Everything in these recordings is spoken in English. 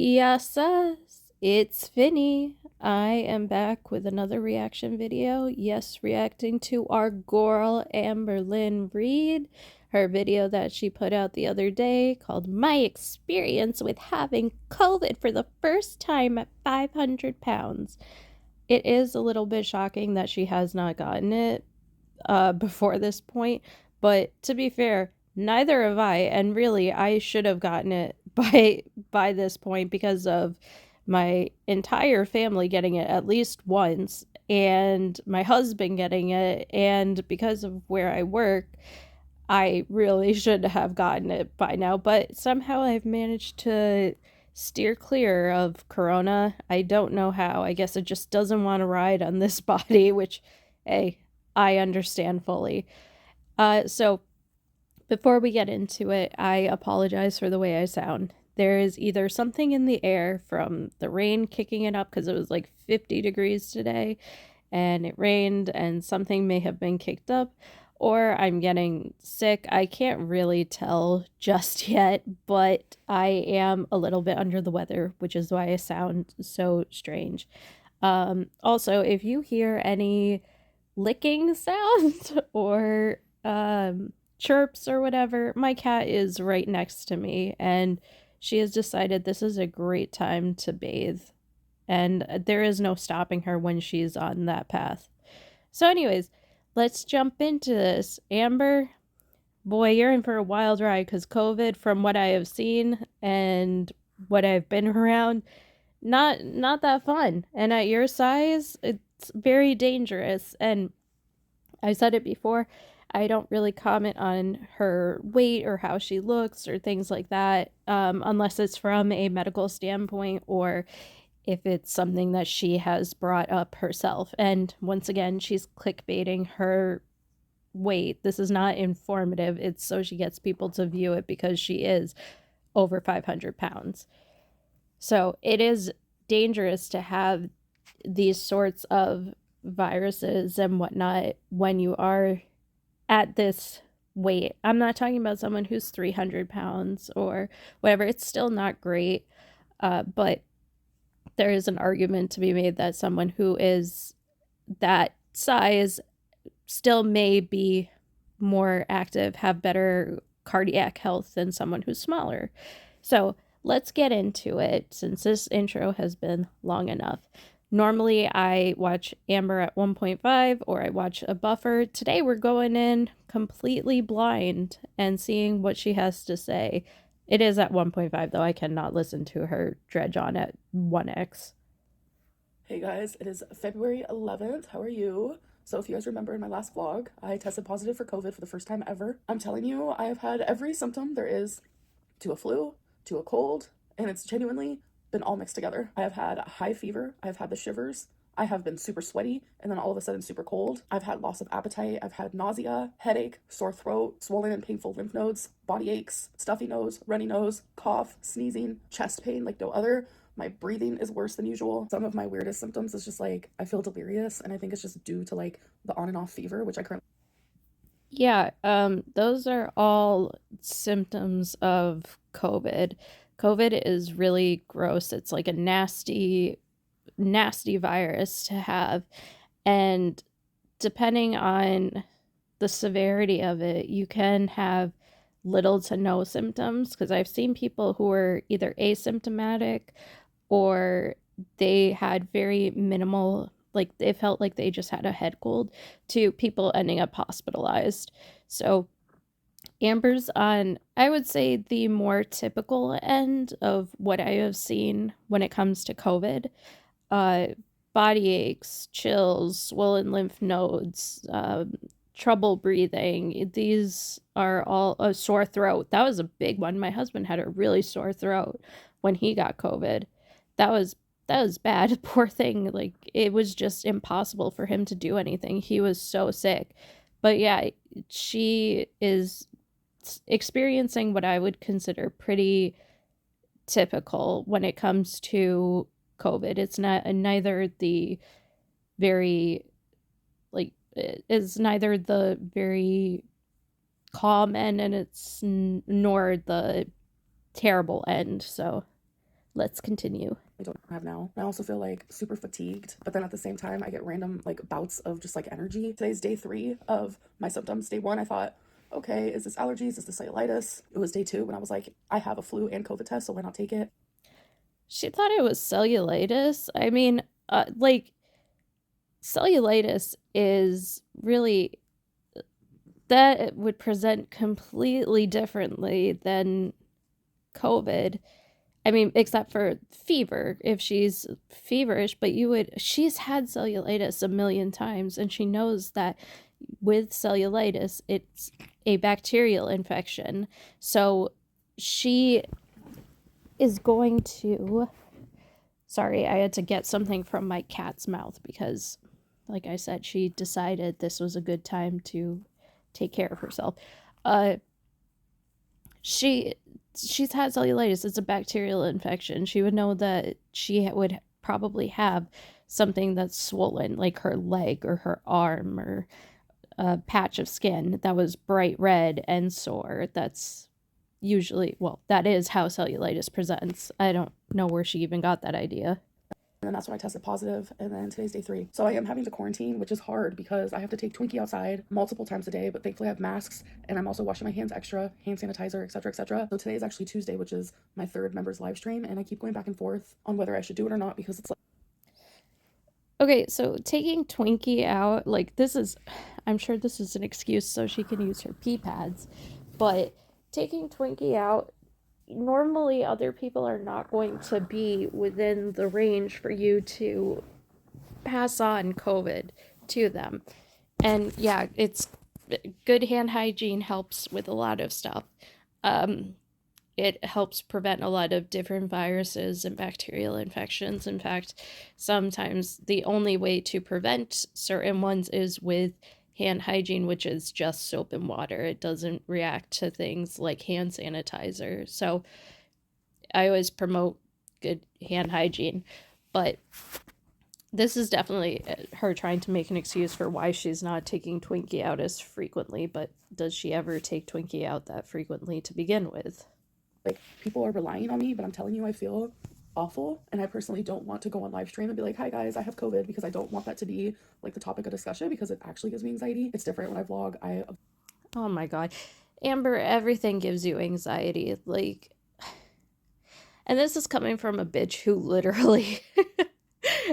Yes, it's Vinny. I am back with another reaction video. Yes, reacting to our girl Amberlynn Reed, her video that she put out the other day called My Experience with Having COVID for the First Time at 500 Pounds. It is a little bit shocking that she has not gotten it before this point, but to be fair, neither have I, and really I should have gotten it by this point because of my entire family getting it at least once and my husband getting it, and because of where I work I really should have gotten it by now, but somehow I've managed to steer clear of corona. I don't know how. I guess it just doesn't want to ride on this body, which, hey, I understand fully. So before we get into it, I apologize for the way I sound. There is either something in the air from the rain kicking it up because it was like 50 degrees today and it rained and something may have been kicked up, or I'm getting sick. I can't really tell just yet, but I am a little bit under the weather, which is why I sound so strange. Also, if you hear any licking sounds or chirps or whatever, my cat is right next to me and she has decided this is a great time to bathe, and there is no stopping her when she's on that path. So, anyways, let's jump into this. Amber, boy, you're in for a wild ride because COVID, from what I have seen and what I've been around, not that fun. And at your size, it's very dangerous. And I said it before, I don't really comment on her weight or how she looks or things like that, unless it's from a medical standpoint or if it's something that she has brought up herself. And once again, she's clickbaiting her weight. This is not informative. It's so she gets people to view it because she is over 500 pounds. So it is dangerous to have these sorts of viruses and whatnot when you are at this weight. I'm not talking about someone who's 300 pounds or whatever. It's still not great. But there is an argument to be made that someone who is that size still may be more active, have better cardiac health than someone who's smaller. So let's get into it since this intro has been long enough. Normally I watch Amber at 1.5 or I watch a buffer. Today we're going in completely blind and seeing what she has to say. It is at 1.5 though. I cannot listen to her dredge on at 1x. Hey guys, it is February 11th. How are you? So if you guys remember in my last vlog, I tested positive for COVID for the first time ever. I'm telling you, I have had every symptom there is to a flu, to a cold, and it's genuinely been all mixed together. I have had a high fever, I have had the shivers, I have been super sweaty, and then all of a sudden super cold. I've had loss of appetite, I've had nausea, headache, sore throat, swollen and painful lymph nodes, body aches, stuffy nose, runny nose, cough, sneezing, chest pain like no other. My breathing is worse than usual. Some of my weirdest symptoms is just like I feel delirious, and I think it's just due to like the on and off fever, which I currently. Yeah, those are all symptoms of COVID. COVID is really gross. It's like a nasty, nasty virus to have. And depending on the severity of it, you can have little to no symptoms. Because I've seen people who are either asymptomatic or they had very minimal, like they felt like they just had a head cold, to people ending up hospitalized. So Amber's on, I would say, the more typical end of what I have seen when it comes to COVID. uh Body aches, chills, swollen lymph nodes, trouble breathing. These are all, a sore throat. That was a big one. My husband had a really sore throat when he got COVID. That was that was bad. Poor thing. Like it was just impossible for him to do anything. He was so sick. But yeah, she is experiencing what I would consider pretty typical when it comes to COVID. It's not neither the very like is neither the very calm end and it's nor the terrible end. So Let's continue. I don't have now. I also feel like super fatigued, but then at the same time, I get random like bouts of just like energy. Today's day 3 of my symptoms. Day 1, I thought, okay, is this allergies? Is this cellulitis? It was day 2 when I was like, I have a flu and COVID test, so why not take it? She thought it was cellulitis. I mean, like, cellulitis is really, that it would present completely differently than COVID. I mean, except for fever, if she's feverish, but she's had cellulitis a million times, and she knows that with cellulitis, it's a bacterial infection. So she is going to, sorry, I had to get something from my cat's mouth because, like I said, she decided this was a good time to take care of herself. Uh, she she's had cellulitis. It's a bacterial infection. She would know that she would probably have something that's swollen, like her leg or her arm or a patch of skin that was bright red and sore. That's usually, well, that is how cellulitis presents. I don't know where she even got that idea. And then that's when I tested positive, and then today's day 3. So I am having to quarantine, which is hard because I have to take Twinkie outside multiple times a day, but thankfully I have masks, and I'm also washing my hands extra, hand sanitizer, etc., etc. So today is actually Tuesday, which is my 3rd members live stream, and I keep going back and forth on whether I should do it or not because it's like, Okay, so taking Twinkie out, like, this is, I'm sure this is an excuse so she can use her pee pads, but taking Twinkie out, normally other people are not going to be within the range for you to pass on COVID to them. And yeah, it's good hand hygiene helps with a lot of stuff. It helps prevent a lot of different viruses and bacterial infections. In fact, sometimes the only way to prevent certain ones is with hand hygiene, which is just soap and water. It doesn't react to things like hand sanitizer. So I always promote good hand hygiene. But this is definitely her trying to make an excuse for why she's not taking Twinkie out as frequently. But does she ever take Twinkie out that frequently to begin with? like people are relying on me, but I'm telling you, I feel awful, and I personally don't want to go on live stream and be like, hi guys, I have COVID, because I don't want that to be like the topic of discussion because it actually gives me anxiety. It's different when I vlog. Oh my god. Amber, everything gives you anxiety. Like, and this is coming from a bitch who literally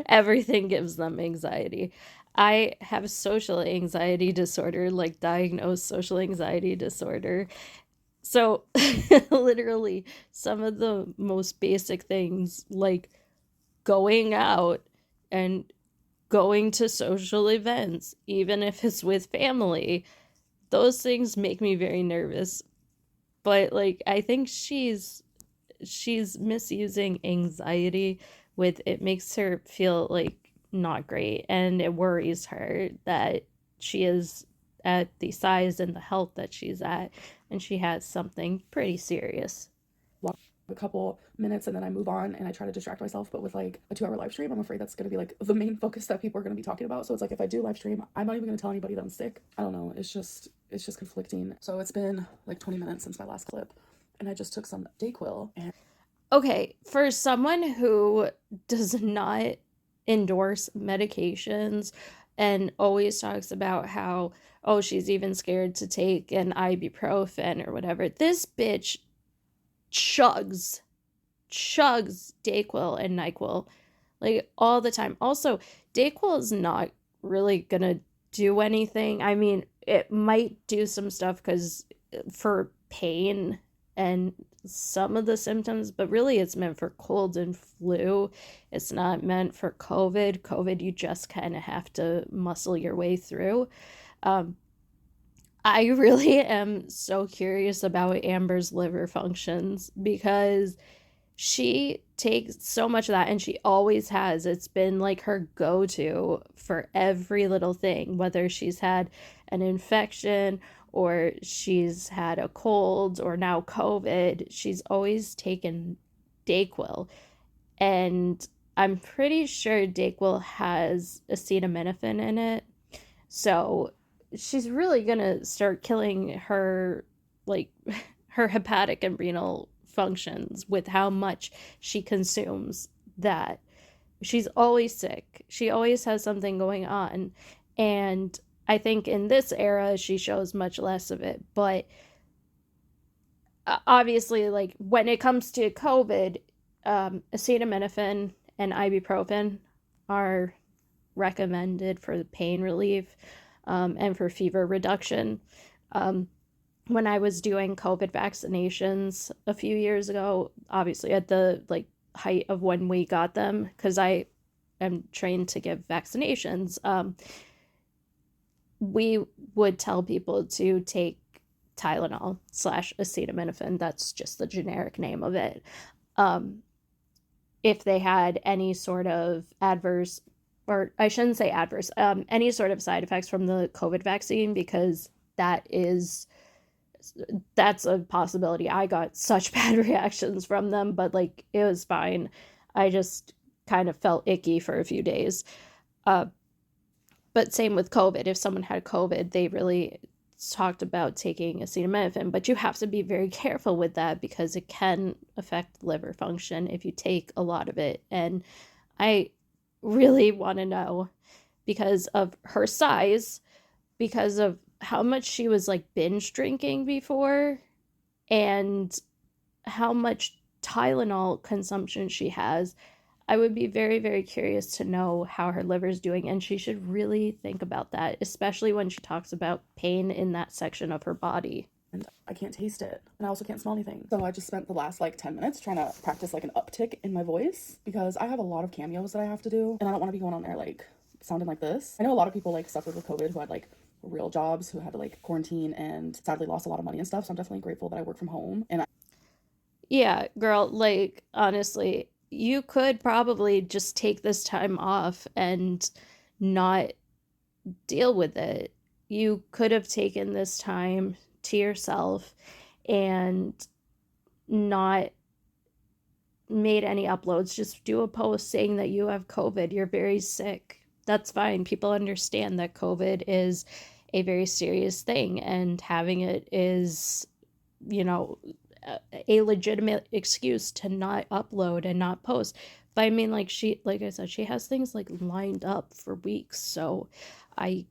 everything gives them anxiety. I have social anxiety disorder, like diagnosed social anxiety disorder. So, literally, some of the most basic things, like going out and going to social events, even if it's with family, those things make me very nervous. But like, I think she's misusing anxiety with, it makes her feel like not great, and it worries her that she is at the size and the health that she's at, and she has something pretty serious. A couple minutes and then I move on and I try to distract myself, but with like a 2-hour live stream, I'm afraid that's going to be like the main focus that people are going to be talking about. So it's like, if I do live stream, I'm not even going to tell anybody that I'm sick. I don't know, it's just conflicting. So it's been like 20 minutes since my last clip, and I just took some Dayquil. And Okay, for someone who does not endorse medications and always talks about how, oh, she's even scared to take an ibuprofen or whatever, this bitch chugs Dayquil and NyQuil like all the time. Also, Dayquil is not really gonna do anything. I mean, it might do some stuff because for pain and some of the symptoms, but really it's meant for cold and flu. It's not meant for COVID. COVID, you just kind of have to muscle your way through. Um, I really am so curious about Amber's liver functions because she takes so much of that, and she always has. It's been like her go-to for every little thing, whether she's had an infection or she's had a cold or now COVID. She's always taken Dayquil, and I'm pretty sure Dayquil has acetaminophen in it. So she's really gonna start killing her, like, her hepatic and renal functions with how much she consumes that. She's always sick. She always has something going on. And I think in this era, she shows much less of it. But obviously, like when it comes to COVID, acetaminophen and ibuprofen are recommended for the pain relief, and for fever reduction. Um, when I was doing COVID vaccinations a few years ago, obviously at the like height of when we got them, because I am trained to give vaccinations, we would tell people to take Tylenol slash acetaminophen. That's just the generic name of it. Um, if they had any sort of adverse, or I shouldn't say adverse, any sort of side effects from the COVID vaccine, because that is that's a possibility. I got such bad reactions from them, but like it was fine. I just kind of felt icky for a few days. Uh, but same with COVID. If someone had COVID, they really talked about taking acetaminophen, but you have to be very careful with that because it can affect liver function if you take a lot of it. And I really want to know, because of her size, because of how much she was like binge drinking before, and how much Tylenol consumption she has, I would be very, very curious to know how her liver's doing. And she should really think about that, especially when she talks about pain in that section of her body. And I can't taste it. And I also can't smell anything. So I just spent the last like 10 minutes trying to practice like an uptick in my voice, because I have a lot of cameos that I have to do. And I don't want to be going on there like sounding like this. I know a lot of people like suffered with COVID who had like real jobs, who had to like quarantine and sadly lost a lot of money and stuff. So I'm definitely grateful that I work from home. And Yeah, girl, like honestly, you could probably just take this time off and not deal with it. You could have taken this time to yourself and not made any uploads. Just do a post saying that you have COVID, you're very sick. That's fine. People understand that COVID is a very serious thing, and having it is, you know, a legitimate excuse to not upload and not post. But I mean, like like I said, she has things like lined up for weeks. So I,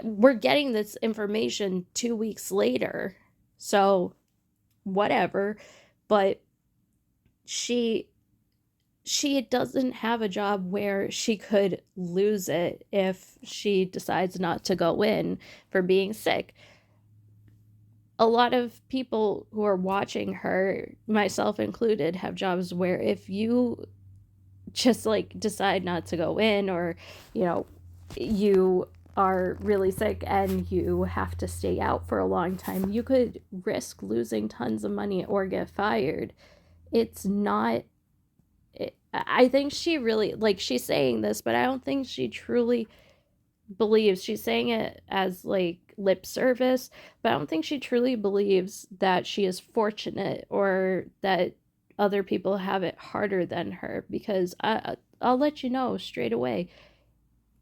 we're getting this information 2 weeks later. So whatever. But she she doesn't have a job where she could lose it if she decides not to go in for being sick. A lot of people who are watching her, myself included, have jobs where if you just like decide not to go in, or you know, you are really sick and you have to stay out for a long time, you could risk losing tons of money or get fired. It's not, I think she really, like, she's saying this, but I don't think she truly believes, she's saying it as like lip service, but I don't think she truly believes that she is fortunate or that other people have it harder than her, because I'll let you know straight away,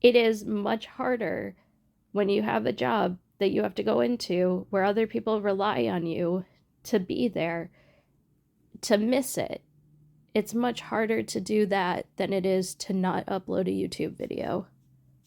it is much harder when you have a job that you have to go into where other people rely on you to be there, to miss it. It's much harder to do that than it is to not upload a YouTube video.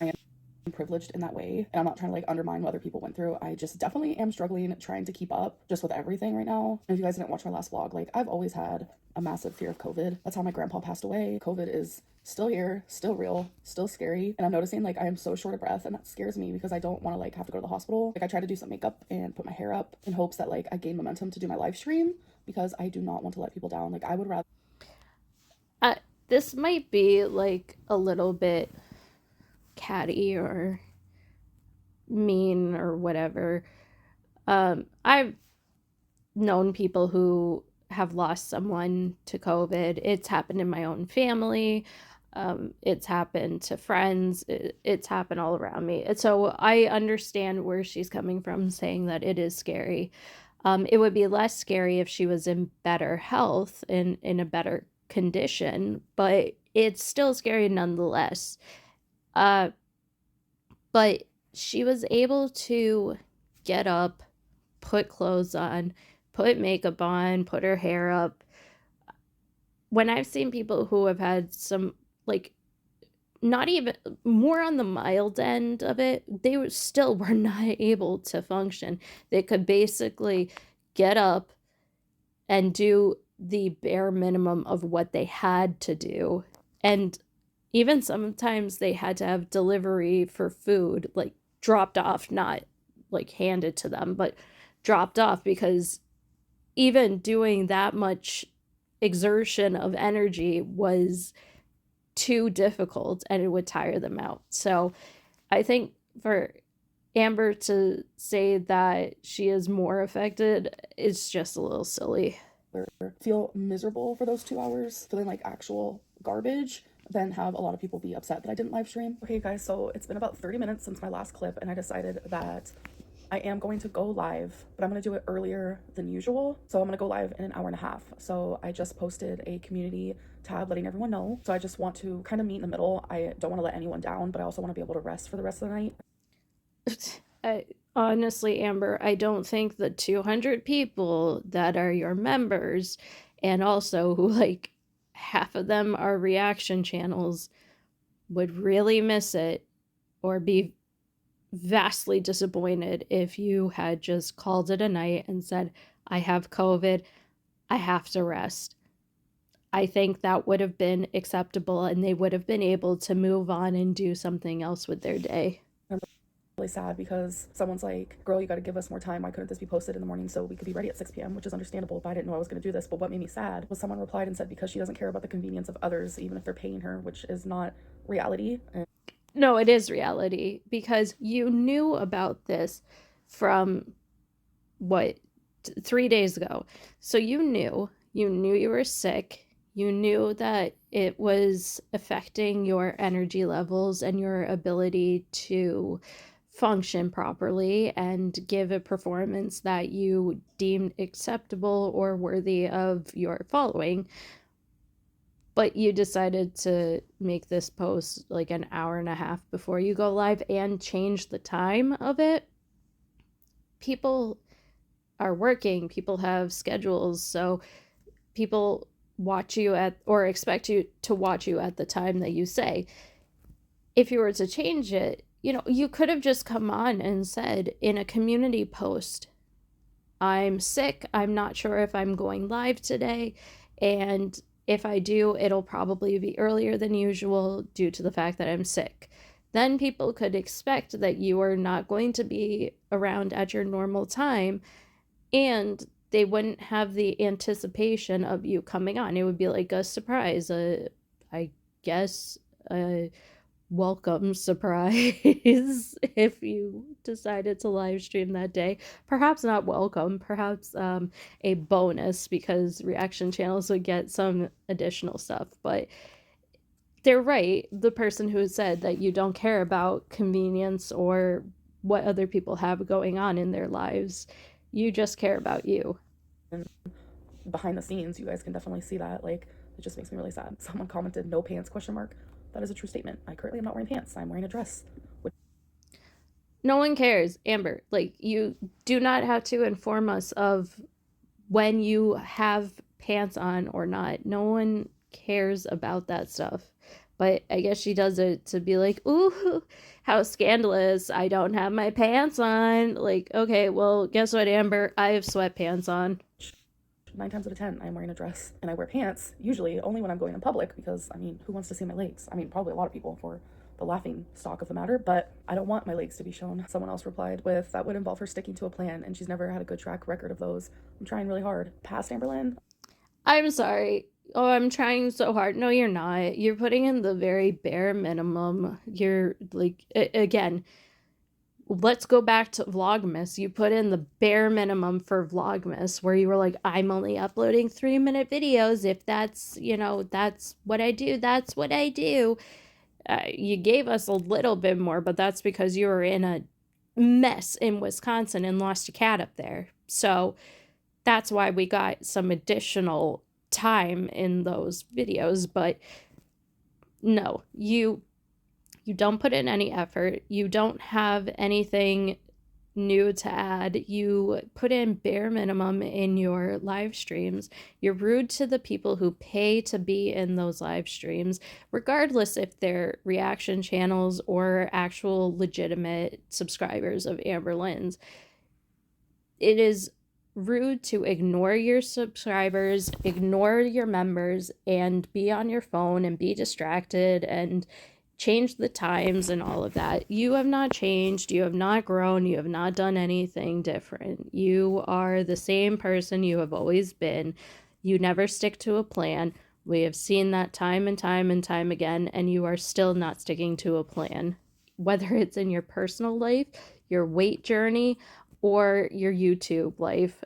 I am privileged in that way. And I'm not trying to like undermine what other people went through. I just definitely am struggling trying to keep up just with everything right now. And if you guys didn't watch my last vlog, like I've always had a massive fear of COVID. That's how my grandpa passed away. COVID is still here, still real, still scary. And I'm noticing like I am so short of breath, and that scares me because I don't want to like have to go to the hospital. Like I try to do some makeup and put my hair up in hopes that like I gain momentum to do my live stream, because I do not want to let people down. Like I would rather. Uh, this might be like a little bit catty or mean or whatever. I've known people who have lost someone to COVID. It's happened in my own family. It's happened to friends. It's happened all around me. And so I understand where she's coming from, saying that it is scary. It would be less scary if she was in better health and in a better condition, but it's still scary nonetheless. Uh, but she was able to get up, put clothes on, put makeup on, put her hair up. when I've seen people who have had some, like, not even more on the mild end of it, they were not able to function. They could basically get up and do the bare minimum of what they had to do. And even sometimes they had to have delivery for food, like dropped off, not like handed to them, but dropped off, because even doing that much exertion of energy was too difficult and it would tire them out. So I think for Amber to say that she is more affected is just a little silly. Feel miserable for those 2 hours, feeling like actual garbage, then have a lot of people be upset that I didn't live stream. Okay, guys, so it's been about 30 minutes since my last clip, and I decided that I am going to go live, but I'm going to do it earlier than usual. So I'm going to go live in an hour and a half. So I just posted a community tab letting everyone know. So I just want to kind of meet in the middle. I don't want to let anyone down, but I also want to be able to rest for the rest of the night. Honestly, Amber, I don't think the 200 people that are your members, and also who, like, half of them are reaction channels, would really miss it or be vastly disappointed if you had just called it a night and said, I have COVID, I have to rest. I think that would have been acceptable and they would have been able to move on and do something else with their day. I'm really sad because someone's like, girl, you got to give us more time. Why couldn't this be posted in the morning so we could be ready at 6 p.m., which is understandable, but I didn't know I was going to do this. But what made me sad was someone replied and said because she doesn't care about the convenience of others, even if they're paying her, which is not reality. No, it is reality, because you knew about this from what, 3 days ago. So you knew you were sick. You knew that it was affecting your energy levels and your ability to function properly and give a performance that you deemed acceptable or worthy of your following. But you decided to make this post like an hour and a half before you go live and change the time of it. People are working, people have schedules, so people watch you at, or expect you to watch you at the time that you say. If you were to change it, you could have just come on and said in a community post, I'm sick, I'm not sure if I'm going live today, and if I do, it'll probably be earlier than usual due to the fact that I'm sick. Then people could expect that you are not going to be around at your normal time, and they wouldn't have the anticipation of you coming on. It would be like a surprise, I guess, a welcome surprise if you decided to live stream that day. Perhaps not welcome, perhaps a bonus, because reaction channels would get some additional stuff. But they're right, the person who said that you don't care about convenience or what other people have going on in their lives. You just care about you. And behind the scenes, you guys can definitely see that. Like, it just makes me really sad. Someone commented, no pants, question mark. That is a true statement. I currently am not wearing pants. I'm wearing a dress. No one cares, Amber. Like, you do not have to inform us of when you have pants on or not. No one cares about that stuff. But I guess she does it to be like, ooh, how scandalous, I don't have my pants on. Like, okay, well, guess what, Amber? I have sweatpants on. 9 times out of 10, I'm wearing a dress and I wear pants, usually only when I'm going in public because, I mean, who wants to see my legs? I mean, probably a lot of people for the laughing stock of the matter, but I don't want my legs to be shown. Someone else replied with, that would involve her sticking to a plan and she's never had a good track record of those. I'm trying really hard. Past Amberlynn? I'm sorry. Oh, I'm trying so hard. No, you're not. You're putting in the very bare minimum. You're like, again, let's go back to Vlogmas. You put in the bare minimum for Vlogmas, where you were like, I'm only uploading 3-minute videos. If that's, that's what I do, that's what I do. You gave us a little bit more, but that's because you were in a mess in Wisconsin and lost your cat up there. So that's why we got some additional time in those videos. But no, you don't put in any effort. You don't have anything new to add. You put in bare minimum in your live streams. You're rude to the people who pay to be in those live streams, regardless if they're reaction channels or actual legitimate subscribers of Amberlynn's. It is rude to ignore your subscribers, ignore your members, and be on your phone and be distracted and change the times and all of that. You have not changed. You have not grown. You have not done anything different. You are the same person you have always been. You never stick to a plan. We have seen that time and time and time again, and you are still not sticking to a plan. Whether it's in your personal life, your weight journey, or your YouTube life,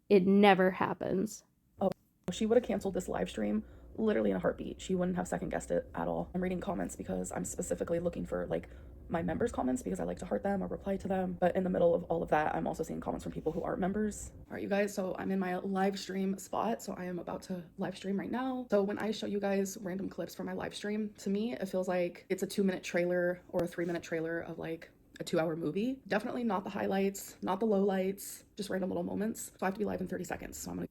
it never happens. Oh, she would have canceled this live stream literally in a heartbeat. She wouldn't have second guessed it at all. I'm reading comments because I'm specifically looking for like my members' comments because I like to heart them or reply to them. But in the middle of all of that, I'm also seeing comments from people who aren't members. All right, you guys, so I'm in my live stream spot. So I am about to live stream right now. So when I show you guys random clips from my live stream, to me, it feels like it's a 2-minute trailer or a 3-minute trailer of like a 2-hour movie. Definitely not the highlights, not the lowlights, just random little moments. So I have to be live in 30 seconds. So I'm gonna.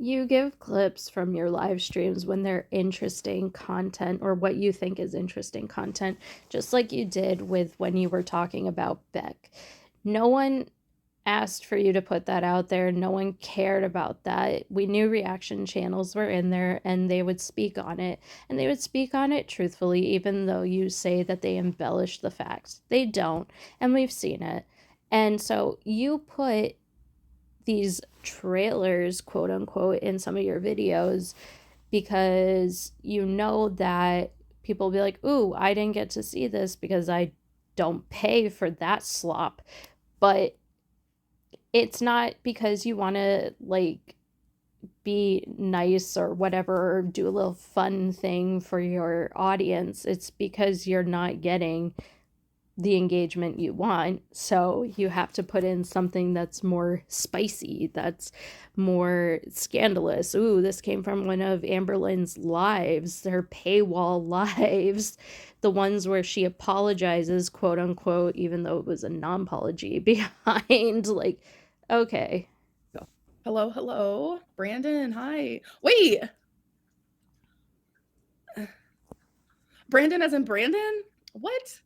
You give clips from your live streams when they're interesting content or what you think is interesting content, just like you did with when you were talking about Beck. No one asked for you to put that out there. No one cared about that. We knew reaction channels were in there and they would speak on it. And they would speak on it truthfully, even though you say that they embellish the facts. They don't. And we've seen it. And so you put these trailers, quote unquote, in some of your videos because you know that people will be like, ooh, I didn't get to see this because I don't pay for that slop. But it's not because you want to like be nice or whatever, or do a little fun thing for your audience. It's because you're not getting the engagement you want. So you have to put in something that's more spicy, that's more scandalous. Ooh, this came from one of Amberlynn's lives, her paywall lives, the ones where she apologizes, quote unquote, even though it was a non-apology behind. Like, okay. Hello, hello. Brandon, hi. Wait. Brandon as in Brandon? What?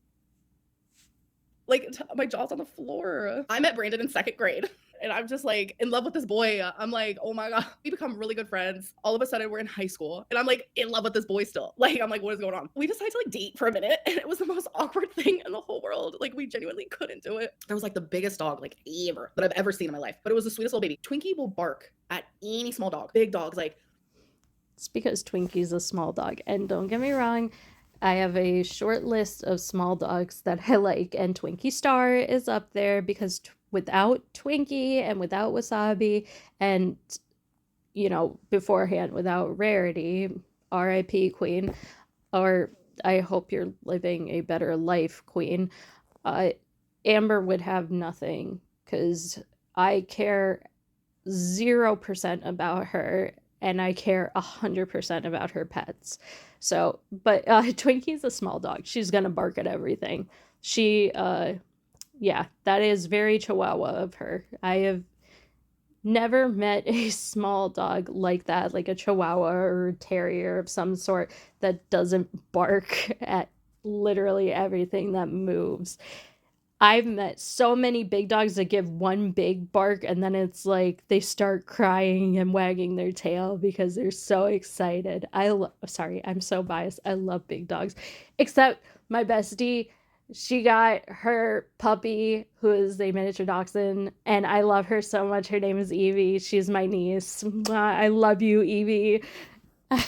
Like, my jaw's on the floor. I met Brandon in 2nd grade. And I'm just like in love with this boy. I'm like, oh my God, we become really good friends. All of a sudden, we're in high school. And I'm like in love with this boy still. Like, I'm like, what is going on? We decided to like date for a minute. And it was the most awkward thing in the whole world. Like, we genuinely couldn't do it. There was like the biggest dog, like ever, that I've ever seen in my life. But it was the sweetest little baby. Twinkie will bark at any small dog. Big dogs, like. It's because Twinkie's a small dog. And don't get me wrong, I have a short list of small dogs that I like, and Twinkie Star is up there because without Twinkie and without Wasabi and, you know, beforehand, without Rarity, RIP Queen, or I hope you're living a better life, Queen, Amber would have nothing because I care 0% about her and I care 100% about her pets. So, but Twinkie's a small dog. She's gonna bark at everything. Yeah, that is very Chihuahua of her. I have never met a small dog like that, like a Chihuahua or a terrier of some sort that doesn't bark at literally everything that moves. I've met so many big dogs that give one big bark and then it's like they start crying and wagging their tail because they're so excited. Sorry, I'm so biased. I love big dogs. Except my bestie, she got her puppy, who is a miniature dachshund, and I love her so much. Her name is Evie. She's my niece. I love you, Evie.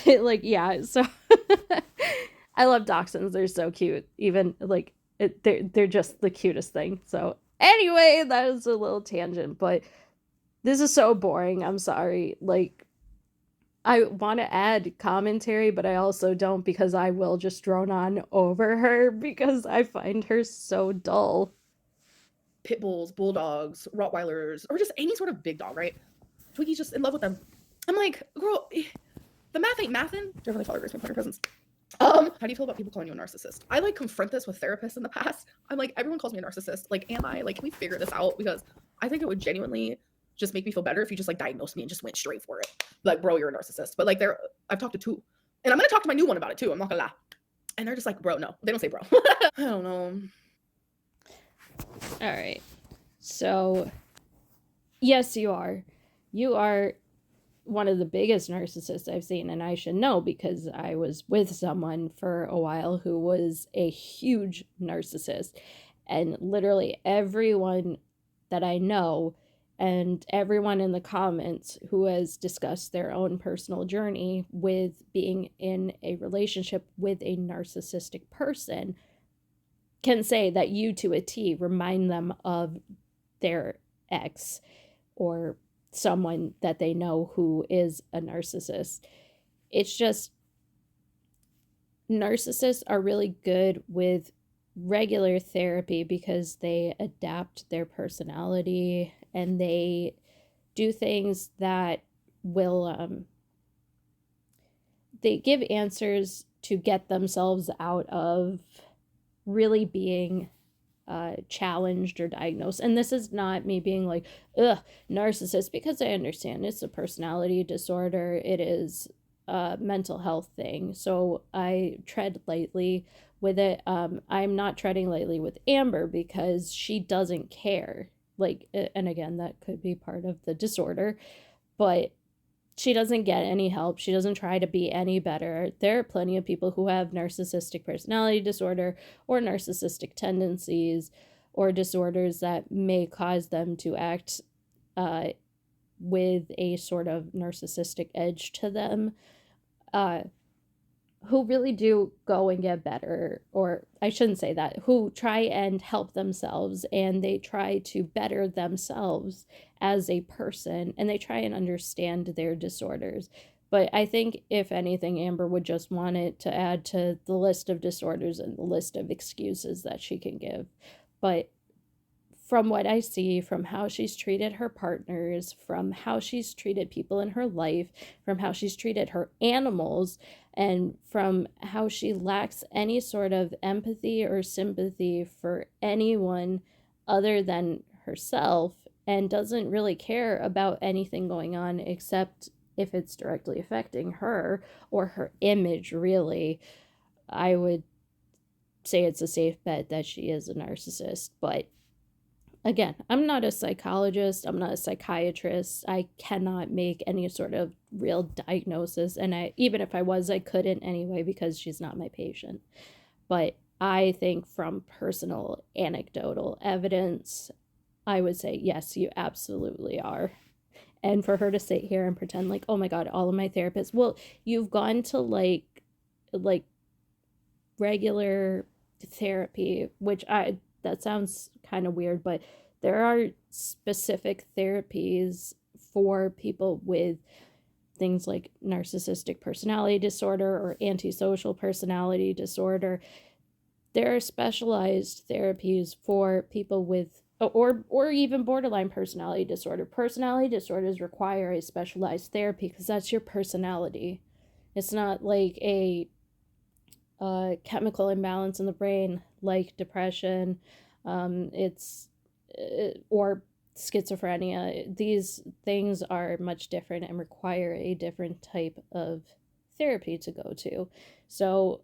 Like, yeah, so I love dachshunds. They're so cute. Even like they're just the cutest thing. So anyway, that was a little tangent, but this is so boring. I'm sorry. Like, I want to add commentary, but I also don't because I will just drone on over her because I find her so dull. Pit bulls, bulldogs, Rottweilers, or just any sort of big dog, right? Twinkie's just in love with them. I'm like, girl, the math ain't mathin'. Dear Heavenly Father, grace me upon your presence. How do you feel about people calling you a narcissist? I like confront this with therapists in the past. I'm like, everyone calls me a narcissist. Like, am I? Like, can we figure this out? Because I think it would genuinely just make me feel better if you just like diagnosed me and just went straight for it. Like, bro, you're a narcissist. But like, I've talked to two, and I'm gonna talk to my new one about it too. I'm not gonna lie. And they're just like, bro, no, they don't say bro. I don't know. All right. So, yes, you are. You are one of the biggest narcissists I've seen, and I should know because I was with someone for a while who was a huge narcissist. And literally everyone that I know and everyone in the comments who has discussed their own personal journey with being in a relationship with a narcissistic person can say that you to a T remind them of their ex or someone that they know who is a narcissist. It's just narcissists are really good with regular therapy because they adapt their personality and they do things that will they give answers to get themselves out of really being challenged or diagnosed. And this is not me being like, ugh, narcissist, because I understand it's a personality disorder. It is a mental health thing. So I tread lightly with it. I'm not treading lightly with Amber because she doesn't care. Like, and again, that could be part of the disorder, but she doesn't get any help. She doesn't try to be any better. There are plenty of people who have narcissistic personality disorder or narcissistic tendencies or disorders that may cause them to act uh, with a sort of narcissistic edge to them, uh, who really do go and get better, or I shouldn't say that, who try and help themselves and they try to better themselves as a person and they try and understand their disorders. But I think, if anything, Amber would just want it to add to the list of disorders and the list of excuses that she can give. But from what I see, from how she's treated her partners, from how she's treated people in her life, from how she's treated her animals, and from how she lacks any sort of empathy or sympathy for anyone other than herself, and doesn't really care about anything going on except if it's directly affecting her or her image, really, I would say it's a safe bet that she is a narcissist. But again, I'm not a psychologist, I'm not a psychiatrist. I cannot make any sort of real diagnosis, and I, even if I was, I couldn't anyway because she's not my patient. But I think from personal anecdotal evidence, I would say yes, you absolutely are. And for her to sit here and pretend like, "Oh my god, all of my therapists." Well, you've gone to like regular therapy, which I, that sounds kind of weird, but there are specific therapies for people with things like narcissistic personality disorder or antisocial personality disorder. There are specialized therapies for people with or even borderline personality disorder. Personality disorders require a specialized therapy because that's your personality. It's not like a chemical imbalance in the brain like depression, it's or schizophrenia. These things are much different and require a different type of therapy to go to. So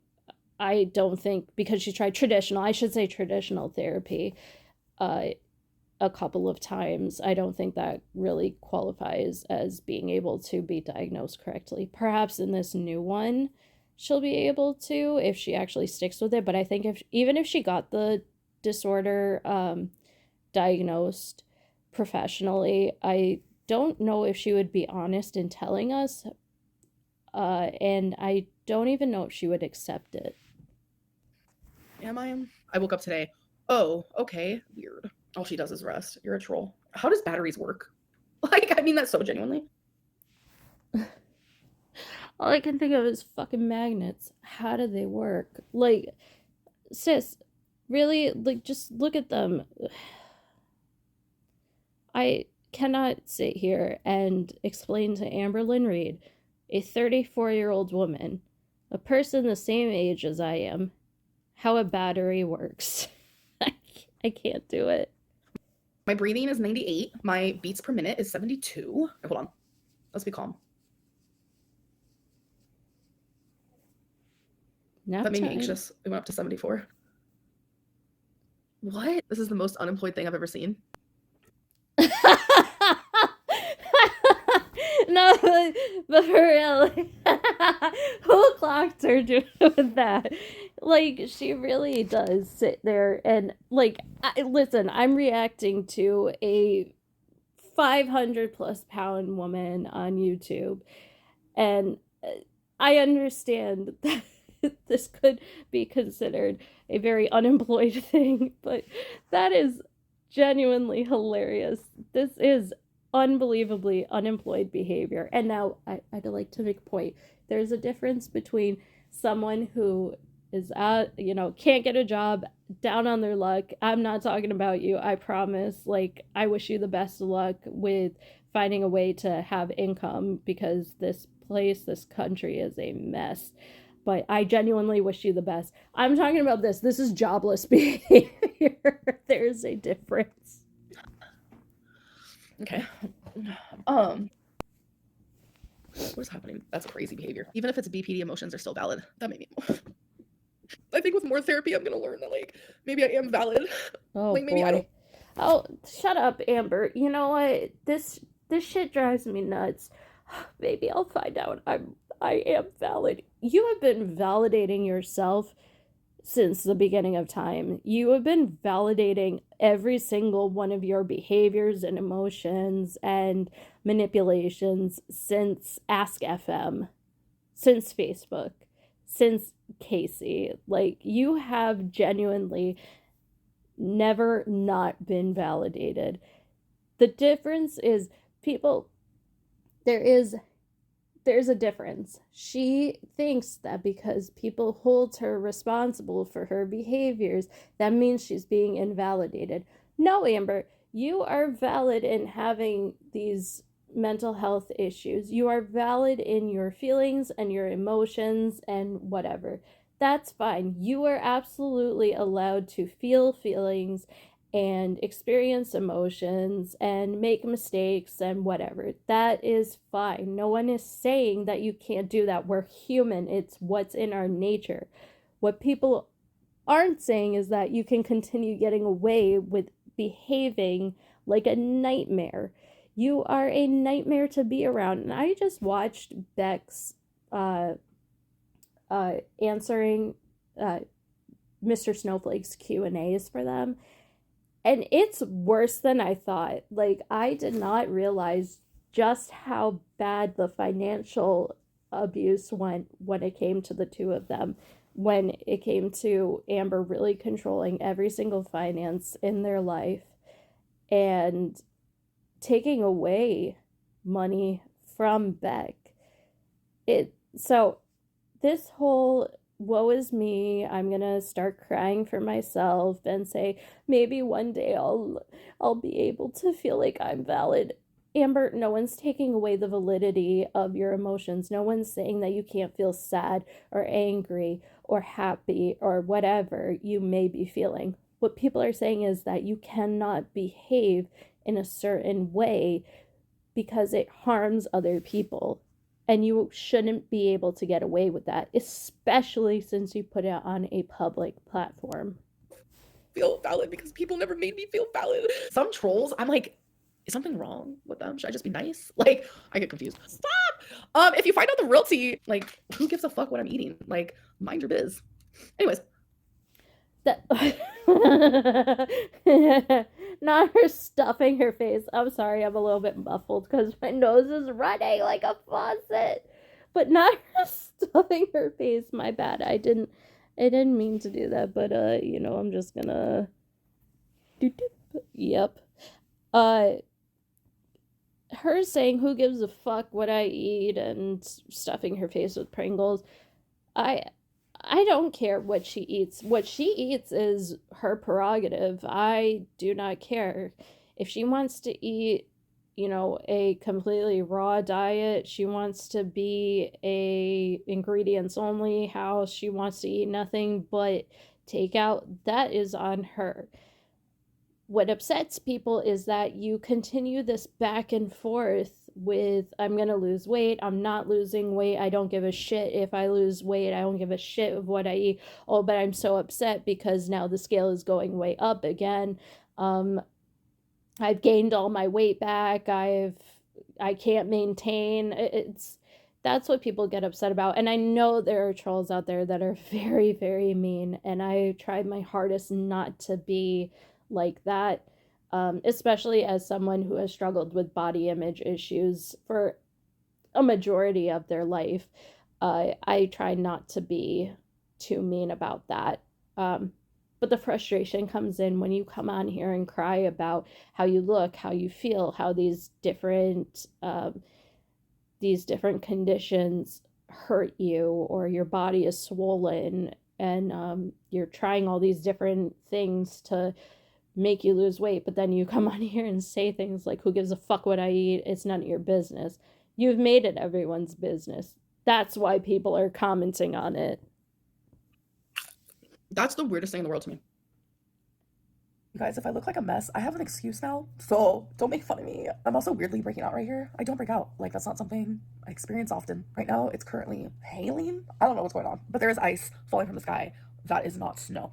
I don't think, because she tried traditional, I should say traditional therapy, uh, a couple of times, I don't think that really qualifies as being able to be diagnosed correctly. Perhaps in this new one, she'll be able to if she actually sticks with it. But I think if even if she got the disorder diagnosed professionally, I don't know if she would be honest in telling us. And I don't even know if she would accept it. Am I? I woke up today. Oh, okay. Weird. All she does is rest. You're a troll. How does batteries work? Like, I mean that so genuinely. All I can think of is fucking magnets. How do they work? Like, sis, really, like, just look at them. I cannot sit here and explain to Amberlynn Reed, a 34-year-old woman, A person the same age as I am, how a battery works. I can't do it. My breathing is 98. My beats per minute is 72. Hold on. Let's be calm. Nap That made me time. anxious. It went up to 74. What? This is the most unemployed thing I've ever seen. No, but for real, who clocked her doing that? Like, she really does sit there and, like, listen, I'm reacting to a 500 plus pound woman on YouTube, and I understand that this could be considered a very unemployed thing, but that is genuinely hilarious. This is unbelievably unemployed behavior. And now I'd like to make a point. There's a difference between someone who is at, can't get a job, down on their luck. I'm not talking about you, I promise. Like, I wish you the best of luck with finding a way to have income, because this place, this country is a mess. But I genuinely wish you the best. I'm talking about this. This is jobless behavior. There's a difference. Okay. What's happening? That's crazy behavior. Even if it's BPD, emotions are still valid. That made me. I think with more therapy, I'm gonna learn that, like, maybe I am valid. Oh, like, maybe boy. I don't. Oh, shut up, Amber. You know what? This shit drives me nuts. Maybe I'll find out I am valid. You have been validating yourself since the beginning of time. You have been validating every single one of your behaviors and emotions and manipulations since Ask FM, since Facebook, since Casey. Like, you have genuinely never not been validated. The difference is, people, there's a difference. She thinks that because people hold her responsible for her behaviors, that means she's being invalidated. No, Amber, you are valid in having these mental health issues. You are valid in your feelings and your emotions and whatever. That's fine. You are absolutely allowed to feel feelings and experience emotions and make mistakes and whatever. That is fine. No one is saying that you can't do that. We're human, it's what's in our nature. What people aren't saying is that you can continue getting away with behaving like a nightmare. You are a nightmare to be around. And I just watched Beck's answering Mr. Snowflake's Q&As for them, and it's worse than I thought. Like, I did not realize just how bad the financial abuse went when it came to the two of them, when it came to Amber really controlling every single finance in their life and taking away money from Beck. So this whole woe is me, I'm gonna start crying for myself and say maybe one day I'll be able to feel like I'm valid. Amber, no one's taking away the validity of your emotions. No one's saying that you can't feel sad or angry or happy or whatever you may be feeling. What people are saying is that you cannot behave in a certain way because it harms other people. And you shouldn't be able to get away with that, especially since you put it on a public platform. Feel valid because people never made me feel valid. Some trolls, I'm like, is something wrong with them? Should I just be nice? Like, I get confused. Stop! If you find out the real tea, like, who gives a fuck what I'm eating? Like, mind your biz. Anyways. That not her stuffing her face. I'm sorry, I'm a little bit muffled because my nose is running like a faucet. But not her stuffing her face. My bad. I didn't mean to do that, but I'm just gonna Yep. Her saying who gives a fuck what I eat and stuffing her face with Pringles. I don't care what she eats. What she eats is her prerogative. I do not care. If she wants to eat, a completely raw diet. She wants to be a ingredients only house. She wants to eat nothing but takeout. That is on her. What upsets people is that you continue this back and forth with, I'm going to lose weight, I'm not losing weight, I don't give a shit if I lose weight, I don't give a shit of what I eat. Oh, but I'm so upset because now the scale is going way up again. I've gained all my weight back. I can't maintain. It's That's what people get upset about. And I know there are trolls out there that are very, very mean, and I tried my hardest not to be like that. Especially as someone who has struggled with body image issues for a majority of their life. I try not to be too mean about that. Um, but the frustration comes in when you come on here and cry about how you look, how you feel, how these different conditions hurt you, or your body is swollen, and you're trying all these different things to make you lose weight, but then you come on here and say things like, who gives a fuck what I eat? It's none of your business. You've made it everyone's business. That's why people are commenting on it. That's the weirdest thing in the world to me. You guys, if I look like a mess, I have an excuse now, so don't make fun of me. I'm also weirdly breaking out right here. I don't break out. Like, that's not something I experience often. Right now, it's currently hailing. I don't know what's going on, but there is ice falling from the sky. That is not snow.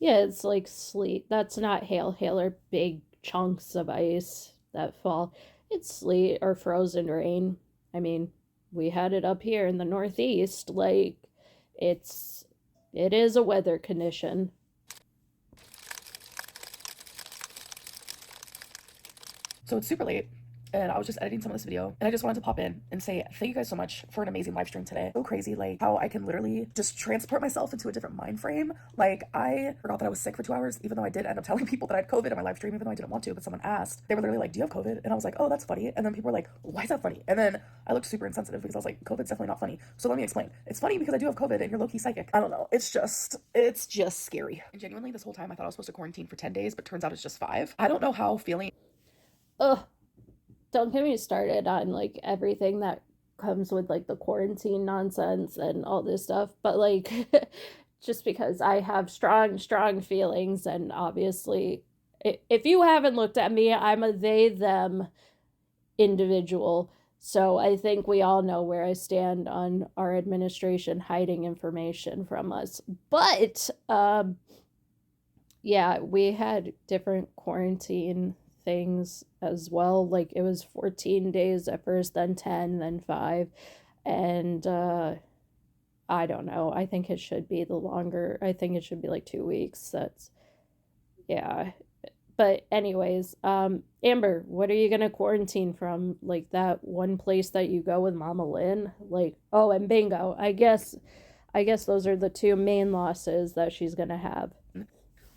Yeah, it's like sleet. That's not hail. Hail are big chunks of ice that fall. It's sleet or frozen rain. I mean, we had it up here in the Northeast. Like, it's it is a weather condition. So it's super late, and I was just editing some of this video, and I just wanted to pop in and say thank you guys so much for an amazing live stream today. So crazy, like how I can literally just transport myself into a different mind frame. Like, I forgot that I was sick for 2 hours, even though I did end up telling people that I had COVID in my live stream, even though I didn't want to, but someone asked. They were literally like, do you have COVID? And I was like, oh, that's funny. And then people were like, why is that funny? And then I looked super insensitive because I was like, COVID's definitely not funny. So let me explain. It's funny because I do have COVID and you're low-key psychic. I don't know. It's just scary. And genuinely, this whole time I thought I was supposed to quarantine for 10 days, but turns out it's just 5. I don't know how feeling. Ugh, don't get me started on like everything that comes with like the quarantine nonsense and all this stuff, but like just because I have strong feelings, and obviously if you haven't looked at me, I'm a they them individual. So I think we all know where I stand on our administration hiding information from us. But yeah, we had different quarantine things as well. Like, it was 14 days at first, then 10, then 5. And I don't know. I think it should be the longer. I think it should be like 2 weeks. That's, yeah. But anyways, Amber, what are you gonna quarantine from? Like, that one place that you go with Mama Lynn? Like, oh, and bingo. I guess those are the two main losses that she's gonna have.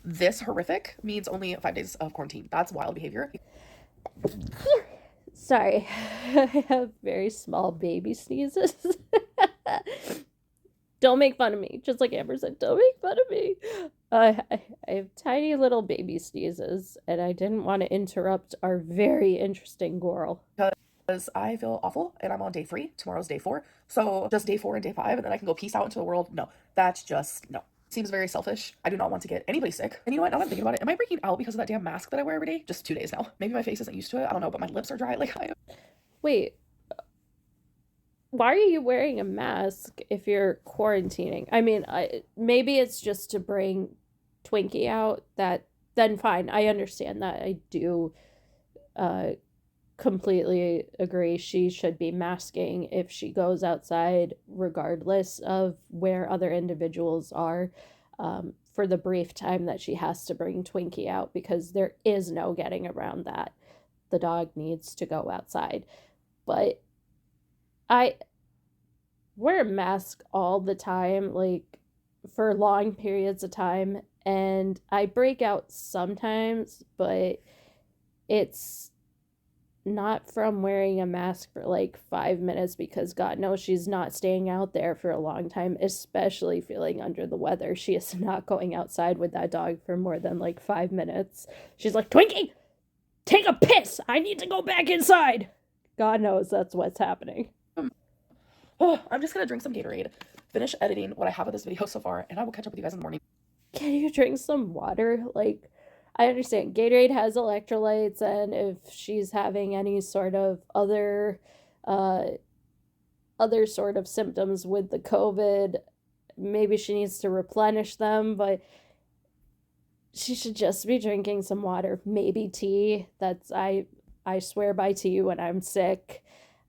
This horrific means only 5 days of quarantine. That's wild behavior. Sorry, I have very small baby sneezes. Don't make fun of me. Just like Amber said, don't make fun of me. I have tiny little baby sneezes, and I didn't want to interrupt our very interesting gorl. Because I feel awful and I'm on day 3. Tomorrow's day 4. So just day 4 and day 5, and then I can go peace out into the world. No, that's just no. Seems very selfish. I do not want to get anybody sick. And you know what? Now that I'm thinking about it, am I breaking out because of that damn mask that I wear every day? Just 2 days now. Maybe my face isn't used to it. I don't know, but my lips are dry. Like, I am. Wait, why are you wearing a mask if you're quarantining? I mean, maybe it's just to bring Twinkie out. That then fine. I understand that. I do uh completely agree. She should be masking if she goes outside, regardless of where other individuals are, for the brief time that she has to bring Twinkie out, because there is no getting around that. The dog needs to go outside. But I wear a mask all the time, like for long periods of time, and I break out sometimes, but it's not from wearing a mask for like 5 minutes, because God knows she's not staying out there for a long time, especially feeling under the weather. She is not going outside with that dog for more than like 5 minutes. She's like, Twinkie, take a piss. I need to go back inside. God knows that's what's happening. Oh, I'm just gonna drink some Gatorade, finish editing what I have of this video so far, and I will catch up with you guys in the morning. Can you drink some water? Like, I understand Gatorade has electrolytes, and if she's having any sort of uh other sort of symptoms with the COVID, maybe she needs to replenish them, but she should just be drinking some water, maybe tea. I swear by tea when I'm sick.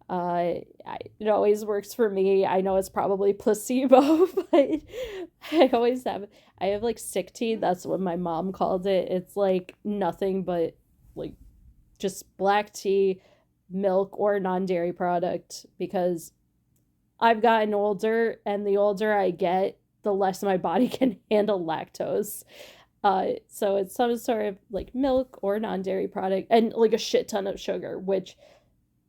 It always works for me. I know it's probably placebo, but I always have. I have like sick tea. That's what my mom called it. It's like nothing but like just black tea, milk, or non-dairy product, because I've gotten older, and the older I get, the less my body can handle lactose. So it's some sort of like milk or non-dairy product, and like a shit ton of sugar, which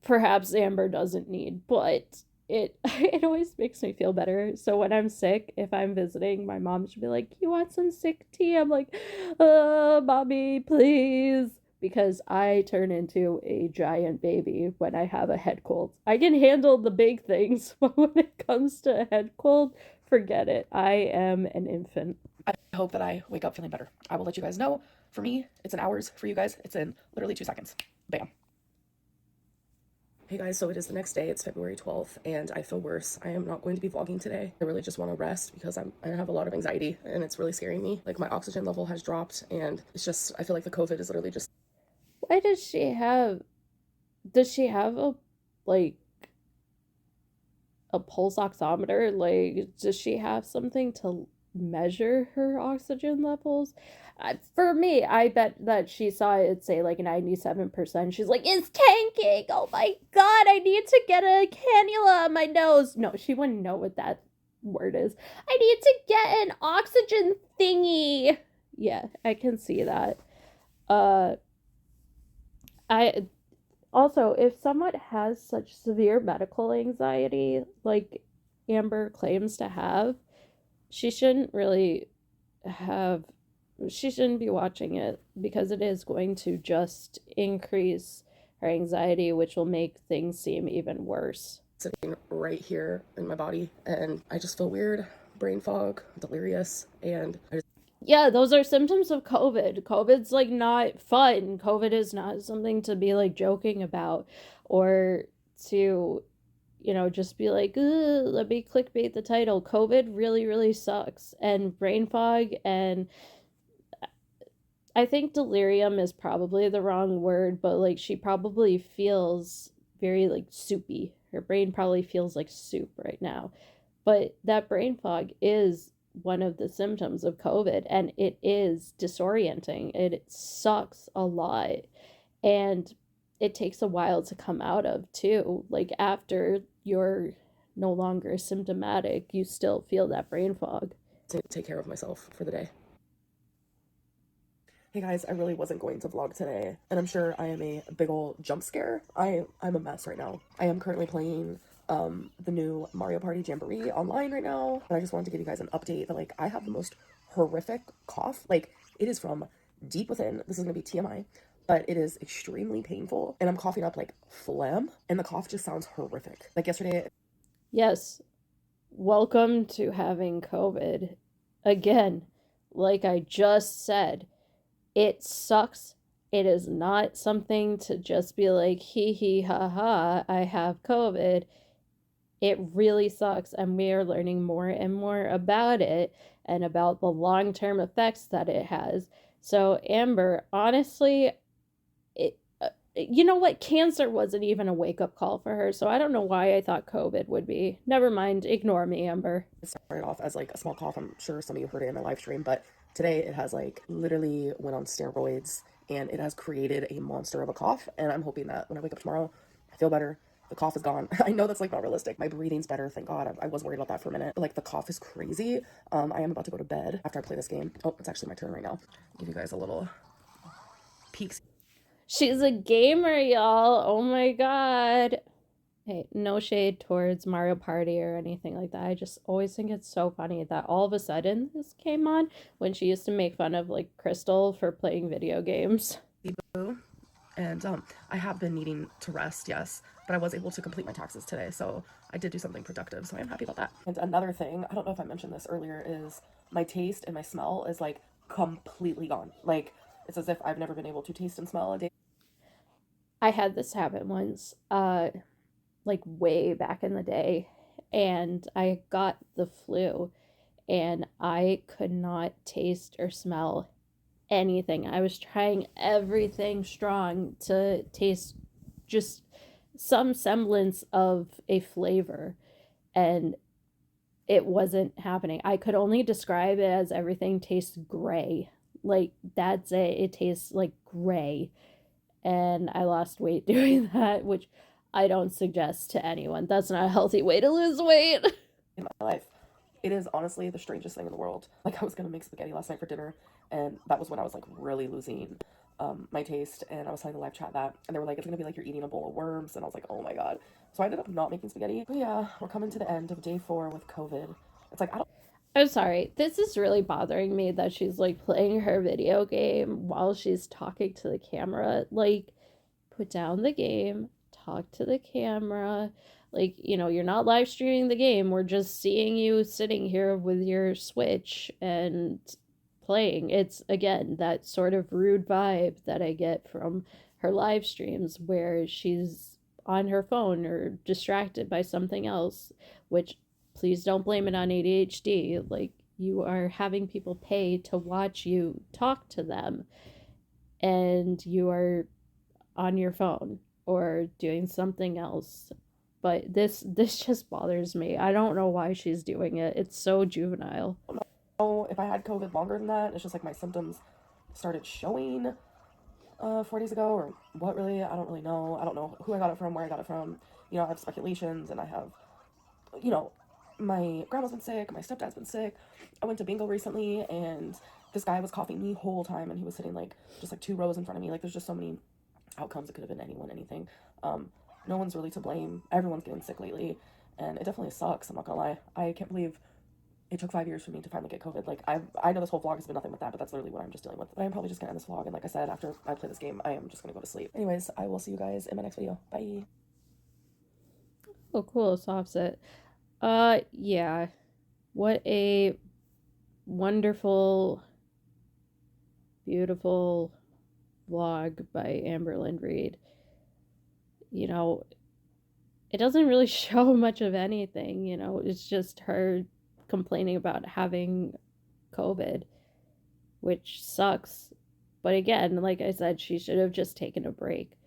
perhaps Amber doesn't need, but it always makes me feel better. So when I'm sick, if I'm visiting, my mom should be like, "You want some sick tea?" I'm like, mommy, please." Because I turn into a giant baby when I have a head cold. I can handle the big things, but when it comes to a head cold, forget it. I am an infant. I hope that I wake up feeling better. I will let you guys know. For me, it's in hours. For you guys, it's in literally 2 seconds. Bam. Hey guys, so it is the next day. It's February 12th, and I feel worse. I am not going to be vlogging today. I really just want to rest because I have a lot of anxiety, and it's really scaring me. Like, my oxygen level has dropped, and it's just, I feel like the COVID is literally just... Why does she have a, like, a pulse oximeter? Like, does she have something to measure her oxygen levels? For me, I bet that she saw it say like 97%. She's like, it's tanking. Oh my God, I need to get a cannula on my nose. No, she wouldn't know what that word is. I need to get an oxygen thingy. Yeah, I can see that. Uh, I also, if someone has such severe medical anxiety like Amber claims to have, she shouldn't really have she shouldn't be watching it, because it is going to just increase her anxiety, which will make things seem even worse. Sitting right here in my body, and I just feel weird, brain fog, delirious, and Yeah, those are symptoms of COVID. COVID's like not fun. COVID is not something to be like joking about, or to, just be like, let me clickbait the title. COVID really, really sucks. And brain fog, and I think delirium is probably the wrong word, but like she probably feels very like soupy. Her brain probably feels like soup right now. But that brain fog is one of the symptoms of COVID, and it is disorienting. It sucks a lot. And it takes a while to come out of too. Like after you're no longer symptomatic, you still feel that brain fog. to take care of myself for the day. Hey guys, I really wasn't going to vlog today, and I'm sure I am a big old jump scare. I'm a mess right now. I am currently playing the new Mario Party Jamboree online right now, but I just wanted to give you guys an update that, like, I have the most horrific cough. Like, it is from deep within. This is gonna be TMI, but it is extremely painful, and I'm coughing up like phlegm, and the cough just sounds horrific. Like yesterday. Yes, welcome to having COVID. Again, like I just said, it sucks. It is not something to just be like, hee hee ha ha, I have COVID. It really sucks, and we are learning more and more about it and about the long term effects that it has. So, Amber, honestly, you know what? Cancer wasn't even a wake up call for her. So I don't know why I thought COVID would be. Never mind. Ignore me, Amber. It started off as like a small cough. I'm sure some of you heard it in my live stream, but today it has like literally went on steroids, and it has created a monster of a cough. And I'm hoping that when I wake up tomorrow, I feel better. The cough is gone. I know that's like not realistic. My breathing's better, thank God. I was worried about that for a minute, but like the cough is crazy. I am about to go to bed after I play this game. Oh, it's actually my turn right now. I'll give you guys a little peek. She's a gamer, y'all. Oh my god. Hey, no shade towards Mario Party or anything like that. I just always think it's so funny that all of a sudden this came on when she used to make fun of like Crystal for playing video games. And I have been needing to rest, yes, but I was able to complete my taxes today, so I did do something productive, so I am happy about that. And another thing, I don't know if I mentioned this earlier, is my taste and my smell is like completely gone. Like it's as if I've never been able to taste and smell a day. I had this happen once, like way back in the day, and I got the flu and I could not taste or smell anything. I was trying everything strong to taste just some semblance of a flavor, and it wasn't happening. I could only describe it as everything tastes gray. Like, that's it. It tastes like gray. And I lost weight doing that, which I don't suggest to anyone. That's not a healthy way to lose weight. In my life. It is honestly the strangest thing in the world. Like I was gonna make spaghetti last night for dinner, and that was when I was like really losing my taste. And I was telling the live chat that, and they were like, "It's gonna be like you're eating a bowl of worms," and I was like, "Oh my god!" So I ended up not making spaghetti. But yeah, we're coming to the end of day 4 with COVID. It's like I don't. I'm sorry. This is really bothering me that she's like playing her video game while she's talking to the camera. Like, put down the game, talk to the camera. Like, you're not live streaming the game. We're just seeing you sitting here with your Switch and playing. It's, again, that sort of rude vibe that I get from her live streams where she's on her phone or distracted by something else, which please don't blame it on ADHD. Like, you are having people pay to watch you talk to them, and you are on your phone or doing something else. But this just bothers me. I don't know why she's doing it. It's so juvenile. Know if I had COVID longer than that. It's just like my symptoms started showing 4 days ago, or what really. I don't really know. I don't know who I got it from, where I got it from. I have speculations, and I have, you know, my grandma's been sick, my stepdad's been sick. I went to bingo recently, and this guy was coughing the whole time, and he was sitting like just like 2 rows in front of me. Like there's just so many outcomes. It could have been anyone, anything. No one's really to blame. Everyone's getting sick lately, and it definitely sucks. I'm not gonna lie. I can't believe it took 5 years for me to finally get COVID. Like I know this whole vlog has been nothing but that, but that's literally what I'm just dealing with. But I'm probably just gonna end this vlog, and like I said, after I play this game, I am just gonna go to sleep. Anyways, I will see you guys in my next video. Bye. Oh, cool. Soft it. Yeah. What a wonderful, beautiful vlog by Amberlynn Reed. It doesn't really show much of anything, it's just her complaining about having COVID, which sucks. But again, like I said, she should have just taken a break.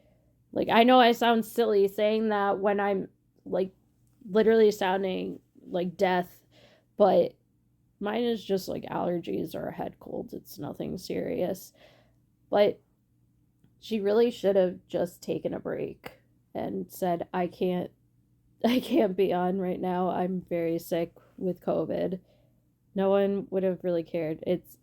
Like, I know I sound silly saying that when I'm like literally sounding like death, but mine is just like allergies or a head cold. It's nothing serious. But she really should have just taken a break and said, I can't be on right now. I'm very sick with COVID. No one would have really cared. It's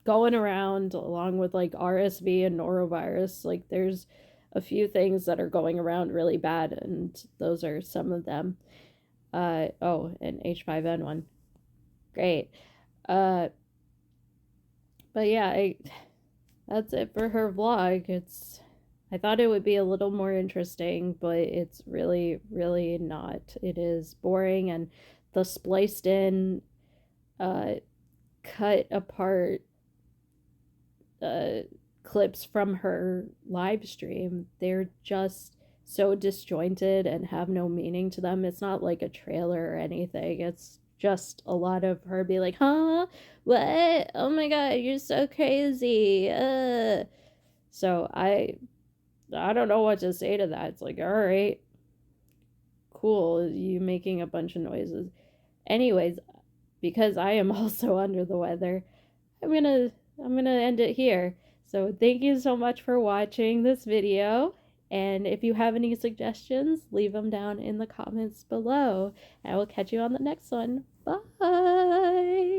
going around along with like RSV and norovirus. Like, there's a few things that are going around really bad, and those are some of them. Oh, and H5N1. Great. Uh, but yeah, that's it for her vlog. I thought it would be a little more interesting, but it's really, really not. It is boring, and the spliced in, uh, cut apart clips from her live stream, they're just so disjointed and have no meaning to them. It's not like a trailer or anything. It's just a lot of her be like, huh? What? Oh my god, you're so crazy. So I don't know what to say to that. It's like, all right, cool, you making a bunch of noises. Anyways, because I am also under the weather, I'm gonna I'm gonna end it here. So thank you so much for watching this video. And if you have any suggestions, leave them down in the comments below. I will catch you on the next one. Bye.